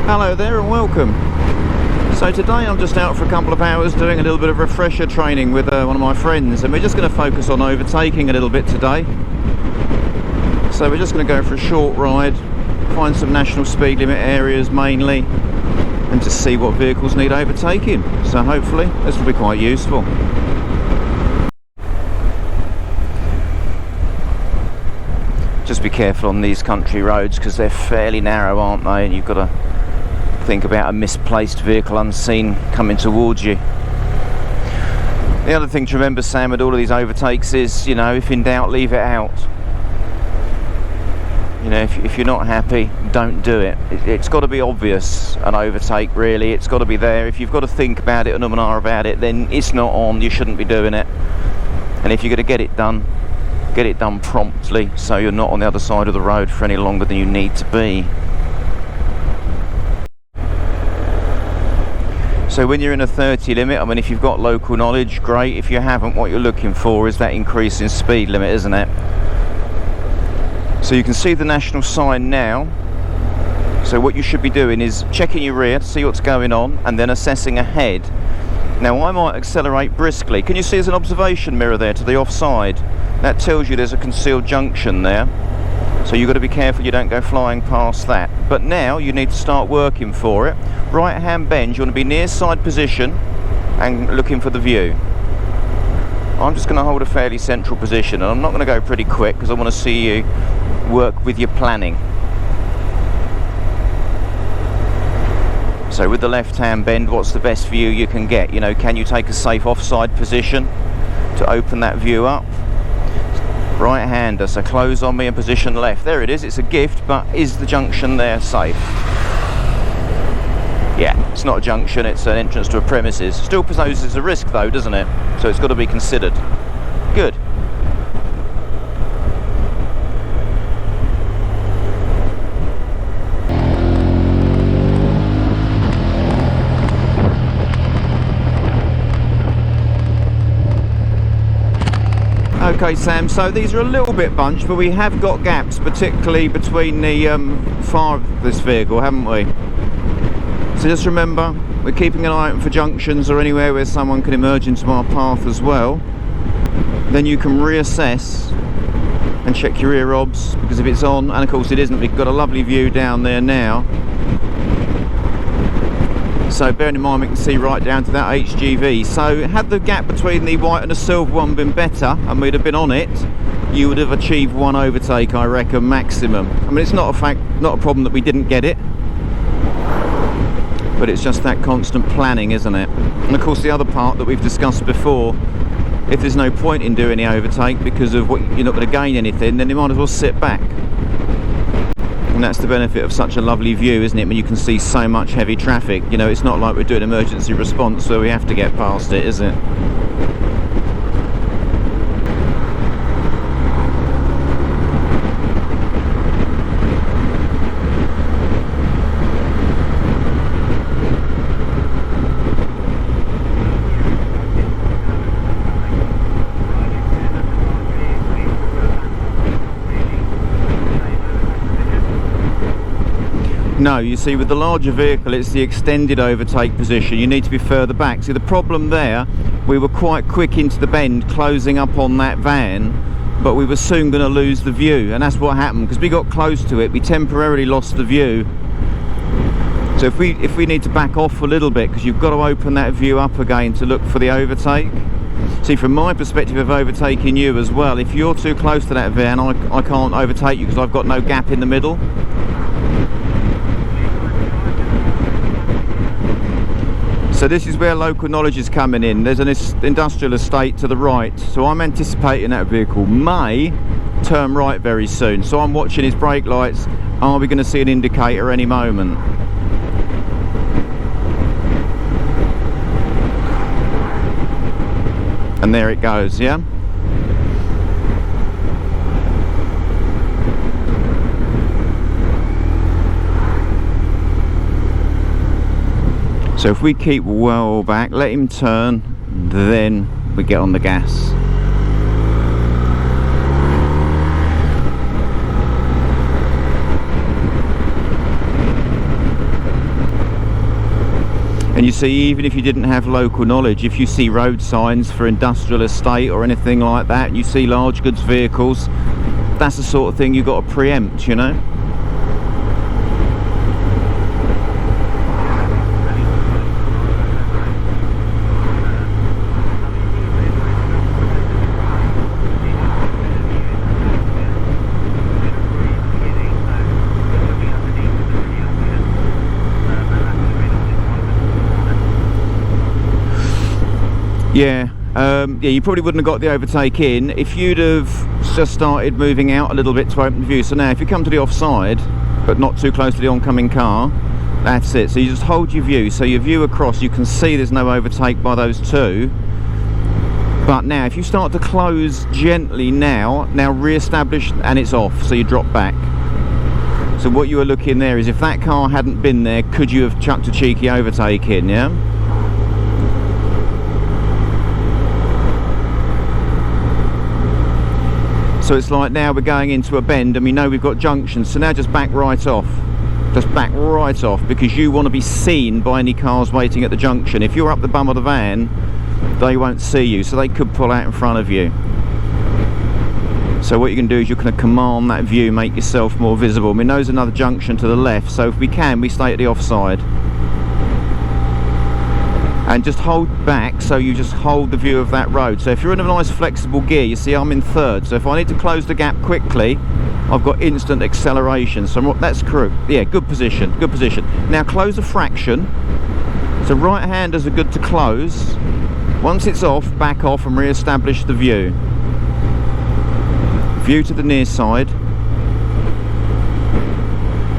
Hello there and welcome. So today I'm just out for a couple of hours doing a little bit of refresher training with one of my friends, and we're just going to focus on overtaking a little bit today. So we're just going to go for a short ride, find some national speed limit areas mainly, and just see what vehicles need overtaking. So hopefully this will be quite useful. Just be careful on these country roads because they're fairly narrow, aren't they? And you've got to think about a misplaced vehicle unseen coming towards you. The other thing to remember, Sam, with all of these overtakes is, you know, if in doubt, leave it out. You know, if you're not happy, don't do it. It's got to be obvious, an overtake, really. It's got to be there. If you've got to think about it and about it, then it's not on. You shouldn't be doing it. And if you're going to get it done promptly, so you're not on the other side of the road for any longer than you need to be. So when you're in a 30 limit, I mean, if you've got local knowledge, great. If you haven't, what you're looking for is that increase in speed limit, isn't it? So you can see the national sign now. So what you should be doing is checking your rear to see what's going on and then assessing ahead. Now I might accelerate briskly. Can you see there's an observation mirror there to the offside? That tells you there's a concealed junction there. So you've got to be careful you don't go flying past that. But now you need to start working for it. Right hand bend, you want to be near side position and looking for the view. I'm just going to hold a fairly central position, and I'm not going to go pretty quick because I want to see you work with your planning. So with the left hand bend, what's the best view you can get? You know, can you take a safe offside position to open that view up? Right hander, so close on me and position left. There it is, it's a gift, but is the junction there safe? Yeah, it's not a junction, it's an entrance to a premises. Still poses a risk though, doesn't it? So it's got to be considered. Good. Okay, Sam, so these are a little bit bunched, but we have got gaps, particularly between the far of this vehicle, haven't we? So just remember, we're keeping an eye out for junctions or anywhere where someone can emerge into our path as well. Then you can reassess and check your rear obs, because if it's on, and of course it isn't, we've got a lovely view down there now. So bearing in mind we can see right down to that HGV. So had the gap between the white and the silver one been better and we'd have been on it, you would have achieved one overtake, I reckon, maximum. I mean, it's not a problem that we didn't get it, but it's just that constant planning, isn't it? And of course the other part that we've discussed before, if there's no point in doing the overtake because of what you're not going to gain anything, then you might as well sit back. And that's the benefit of such a lovely view, isn't it, when you can see so much heavy traffic. You know, it's not like we're doing emergency response where we have to get past it, is it? No, you see, with the larger vehicle it's the extended overtake position. You need to be further back. See, the problem there, we were quite quick into the bend closing up on that van, but we were soon going to lose the view, and that's what happened because we got close to it. We temporarily lost the view. So if we need to back off a little bit, because you've got to open that view up again to look for the overtake. See, from my perspective of overtaking you as well, if you're too close to that van, I can't overtake you because I've got no gap in the middle. So this is where local knowledge is coming in. There's an industrial estate to the right, so I'm anticipating that vehicle may turn right very soon. So I'm watching his brake lights. Are we going to see an indicator any moment? And there it goes, yeah? So if we keep well back, let him turn, then we get on the gas. you see, even if you didn't have local knowledge, if you see road signs for industrial estate or anything like that, you see large goods vehicles, that's the sort of thing you've got to preempt, you know. Yeah, you probably wouldn't have got the overtake in if you'd have just started moving out a little bit to open the view. So now if you come to the offside, but not too close to the oncoming car, that's it. So you just hold your view. So your view across, you can see there's no overtake by those two. But now if you start to close gently now re-establish, and it's off, so you drop back. So what you were looking there is if that car hadn't been there, could you have chucked a cheeky overtake in, yeah? So it's like now we're going into a bend and we know we've got junctions, so now just back right off. Just back right off, because you want to be seen by any cars waiting at the junction. If you're up the bum of the van, they won't see you, so they could pull out in front of you. So what you can do is you can command that view, make yourself more visible. I mean, there's another junction to the left, so if we can, we stay at the offside. And just hold back, so you just hold the view of that road. So if you're in a nice flexible gear, you see I'm in third, so if I need to close the gap quickly, I've got instant acceleration. So that's correct. Yeah, good position, good position. Now close a fraction. So right handers are good to close. Once it's off, back off and re-establish the view. View to the near side.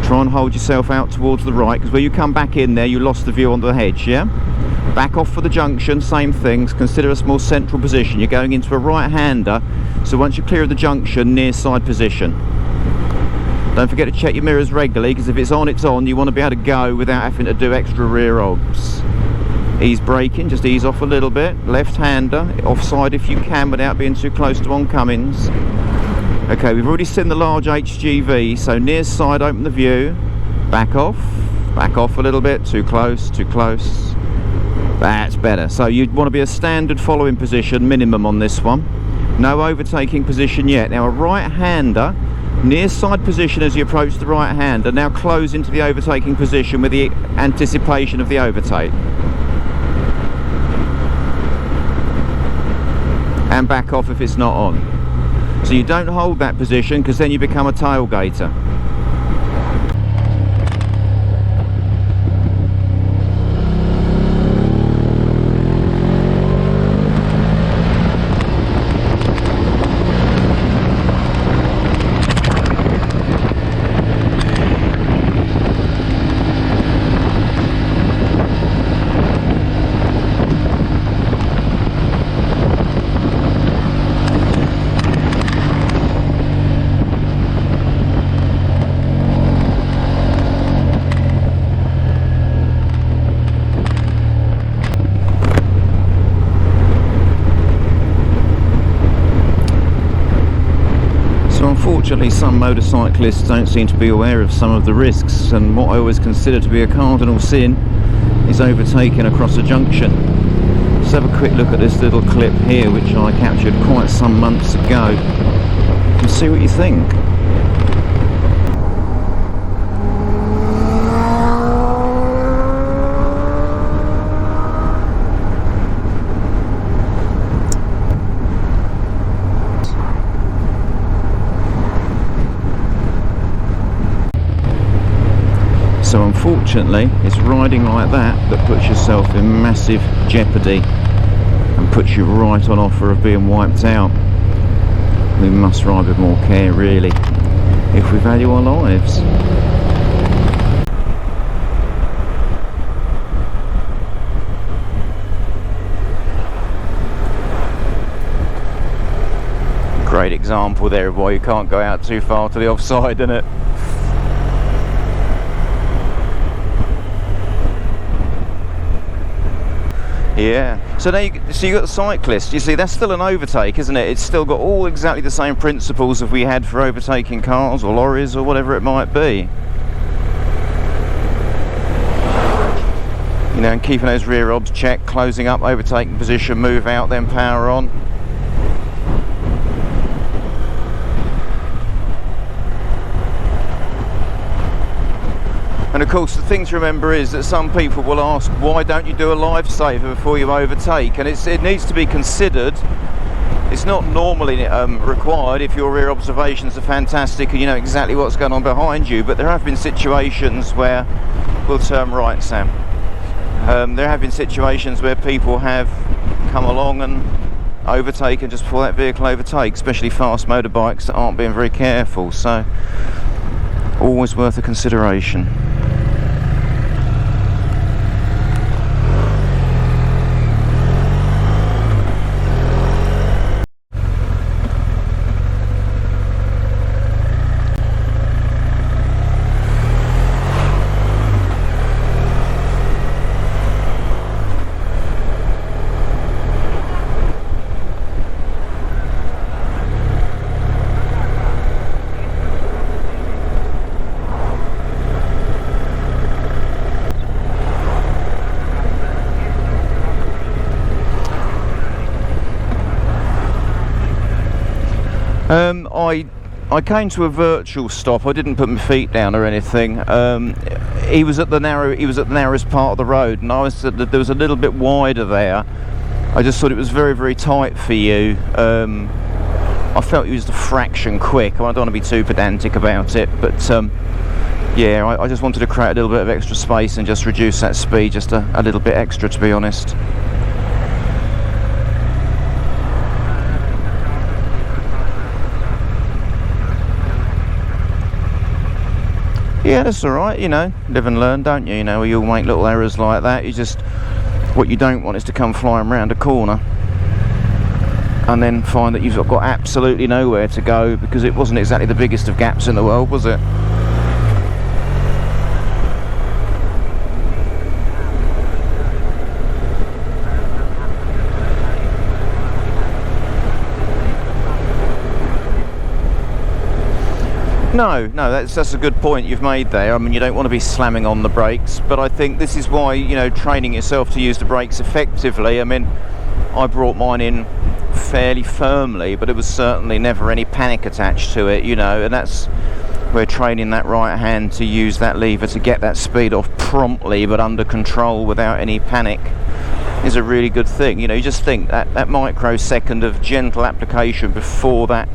Try and hold yourself out towards the right, because where you come back in there, you lost the view on the hedge, yeah? Back off for the junction, same things. Consider a more central position. You're going into a right-hander, so once you're clear of the junction, near side position. Don't forget to check your mirrors regularly, because if it's on, it's on. You want to be able to go without having to do extra rear obs. Ease braking, just ease off a little bit. Left-hander, offside if you can without being too close to oncomings. Okay, we've already seen the large HGV, so near side, open the view. Back off a little bit. Too close, too close. That's better. So you'd want to be a standard following position minimum on this one. No overtaking position yet. Now a right-hander, near side position as you approach the right-hander. Now close into the overtaking position with the anticipation of the overtake. And back off if it's not on. So you don't hold that position, because then you become a tailgater. Unfortunately, some motorcyclists don't seem to be aware of some of the risks, and what I always consider to be a cardinal sin is overtaking across a junction. Let's have a quick look at this little clip here, which I captured quite some months ago, and see what you think. So unfortunately, it's riding like that puts yourself in massive jeopardy and puts you right on offer of being wiped out. We must ride with more care, really, if we value our lives. Great example there of why you can't go out too far to the offside, isn't it? Yeah, so now you got the cyclist. You see, that's still an overtake, isn't it? It's still got all exactly the same principles as we had for overtaking cars or lorries or whatever it might be. You know, and keeping those rear obs checked, closing up, overtaking position, move out, then power on. And of course the thing to remember is that some people will ask, why don't you do a lifesaver before you overtake? And it needs to be considered. It's not normally required if your rear observations are fantastic and you know exactly what's going on behind you, but there have been situations where, we'll turn right, Sam. There have been situations where people have come along and overtaken just before that vehicle overtakes, especially fast motorbikes that aren't being very careful, so always worth a consideration. I came to a virtual stop. I didn't put my feet down or anything. He was at the narrowest part of the road, and there was a little bit wider there. I just thought it was very, very tight for you. I felt he was a fraction quick. I don't want to be too pedantic about it, but yeah, I just wanted to create a little bit of extra space and just reduce that speed just a little bit extra, to be honest. Yeah, that's alright, you know, live and learn, don't you? You know, you'll make little errors like that. What you don't want is to come flying round a corner and then find that you've got absolutely nowhere to go, because it wasn't exactly the biggest of gaps in the world, was it? No, that's a good point you've made there. I mean, you don't want to be slamming on the brakes, but I think this is why, you know, training yourself to use the brakes effectively. I mean, I brought mine in fairly firmly, but it was certainly never any panic attached to it, you know, and that's where training that right hand to use that lever to get that speed off promptly but under control without any panic is a really good thing. You know, you just think that microsecond of gentle application before that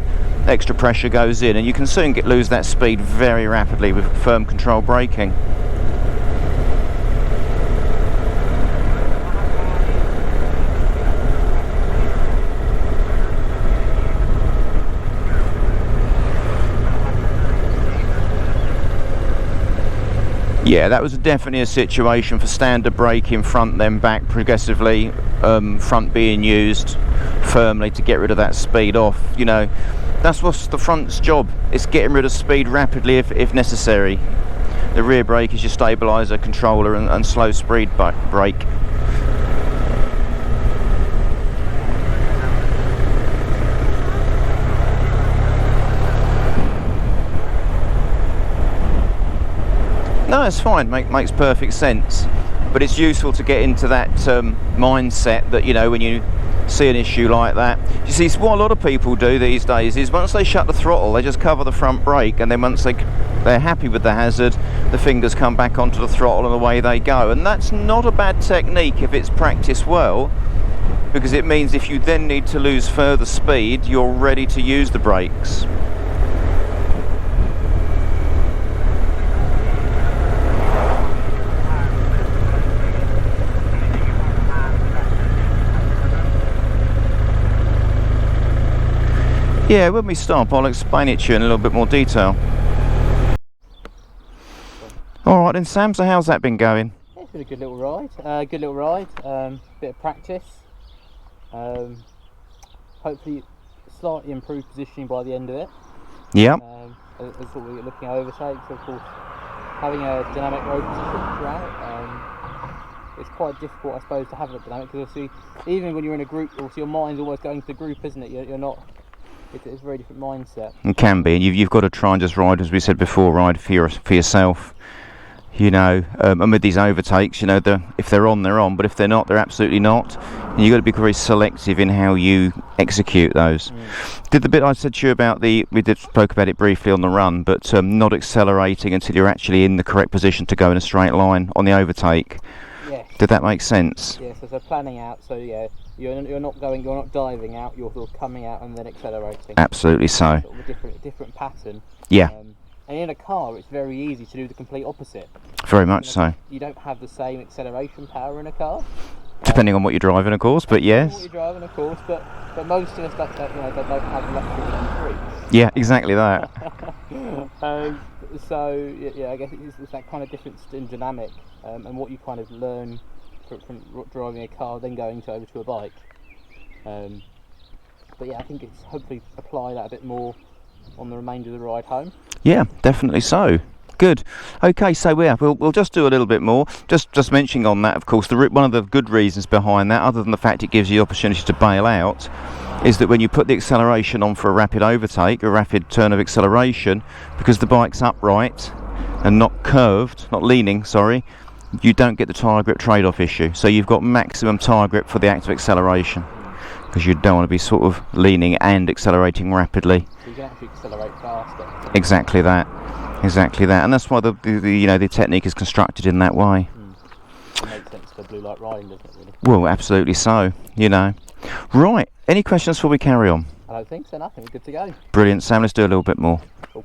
extra pressure goes in, and you can soon lose that speed very rapidly with firm control braking. Yeah, that was definitely a situation for standard braking, front then back progressively, front being used firmly to get rid of that speed off. You know, that's what's the front's job. It's getting rid of speed rapidly if necessary. The rear brake is your stabiliser, controller and slow speed brake. No, it's fine, makes perfect sense. But it's useful to get into that mindset that, you know, when you see an issue like that, you see, what a lot of people do these days is once they shut the throttle, they just cover the front brake, and then once they're happy with the hazard, the fingers come back onto the throttle and away they go. And that's not a bad technique if it's practiced well, because it means if you then need to lose further speed, you're ready to use the brakes. Yeah, when we stop, I'll explain it to you in a little bit more detail. Alright then, Sam, so how's that been going? Yeah, it's been a good little ride. Bit of practice. Hopefully slightly improved positioning by the end of it. Yeah. That's what we're looking at overtakes. Of course, having a dynamic road position throughout, it's quite difficult, I suppose, to have a dynamic, because obviously, even when you're in a group, obviously your mind's always going to the group, isn't it? You're not. It's a very different mindset. It can be, and you've got to try and just ride, as we said before, ride for yourself. you know, and with these overtakes, you know, if they're on, they're on, but if they're not, they're absolutely not. And you've got to be very selective in how you execute those. Did the bit I said to you about we spoke about it briefly on the run, but not accelerating until you're actually in the correct position to go in a straight line on the overtake. Yes. Did that make sense? Yes, so planning out, so yeah, you're not diving out, you're sort of coming out and then accelerating. Absolutely so. Sort of a different pattern. Yeah. And in a car, it's very easy to do the complete opposite. Very much so. You don't have the same acceleration power in a car. Depending on what you're driving, of course, but yes. What you're driving, of course, but most of us don't have the luxury of brakes. Yeah, exactly that. So yeah, I guess it's that kind of difference in dynamic and what you kind of learn from driving a car, then going over to a bike. But yeah, I think it's hopefully apply that a bit more on the remainder of the ride home. Yeah, definitely so. Good. Okay, so yeah, we'll just do a little bit more. Just mentioning on that, of course, one of the good reasons behind that, other than the fact it gives you the opportunity to bail out, is that when you put the acceleration on for a rapid overtake, a rapid turn of acceleration, because the bike's upright and not curved, not leaning, sorry, you don't get the tyre grip trade-off issue. So you've got maximum tyre grip for the act of acceleration, because you don't want to be sort of leaning and accelerating rapidly. So you can actually accelerate faster. Exactly that. Exactly that, and that's why the technique is constructed in that way. It makes sense for blue light riding, doesn't it, really? Well, absolutely so, you know. Right, any questions before we carry on? I don't think so, nothing. We're good to go. Brilliant, Sam, let's do a little bit more. Cool.